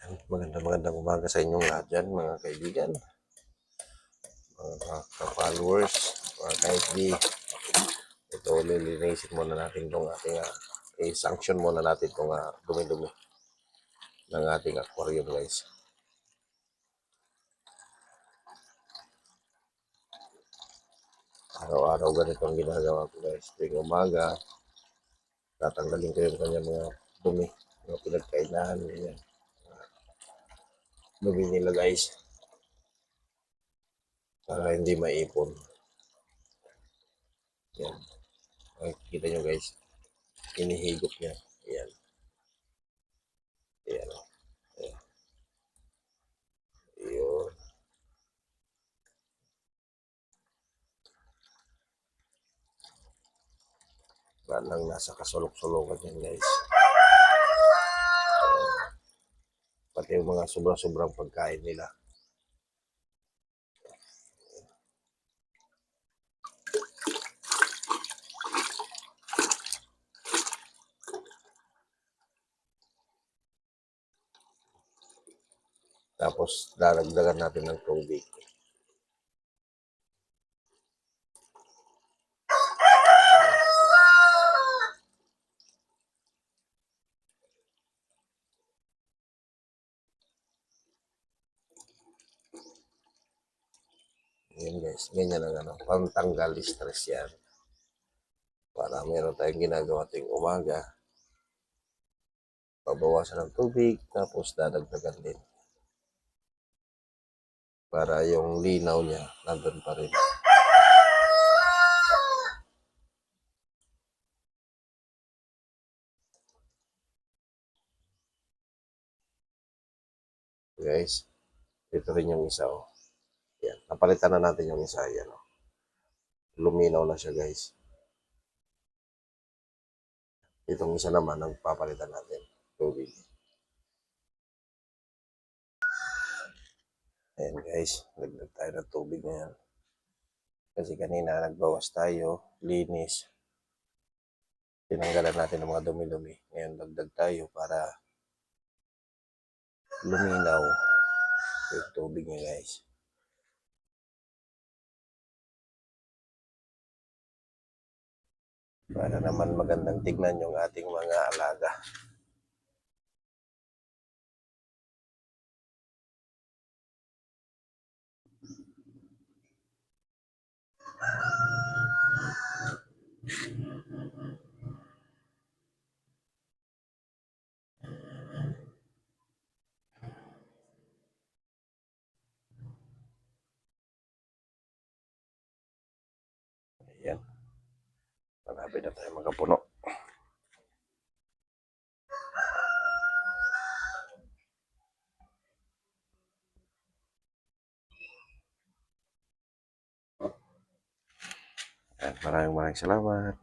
Magandang umaga sa inyong lahat dyan, mga kaibigan, mga ka-followers, mga ka-FB. Ito, lilinisin muna natin itong ating, i-sanction muna natin itong dumi-dumi ng ating aquarium, guys. Araw-araw ganito ang ginagawa ko, guys. Tuwing umaga, tatanggalin ko yung kanya mga dumi, mga pinagkainan, ganyan. Dumi nila, guys, para hindi maipon. Yan. Kita nyo, guys, inihigop niya. Ayan. Ayan. Ayan. Yun. Parang nasa kasulok-sulukan yan, guys. Pati yung mga sobrang pagkain nila. Tapos daragdagan natin ng tubig. Yan, guys, ganyan ang pantanggal stress yan. Para meron tayong ginagawa ting umaga. Pabawasan ng tubig, tapos dadagdagan din. Para yung linaw niya, nandun pa rin. Guys, ito rin yung isa, oh. Yan, napalitan na natin yung isa, yan, oh. Luminaw na siya, guys. Itong isa naman, ang papalitan natin, tubig. Ayan, guys, nagdag tayo ng tubig ngayon. Kasi kanina nagbawas tayo, linis. Tinanggalan natin ng mga dumi-dumi. Ngayon dagdag tayo para luminaw yung tubig niya, guys. Para naman magandang tignan yung ating mga alaga. Ayan. Malapit na tayo magkapuno. Ayan, maraming salamat.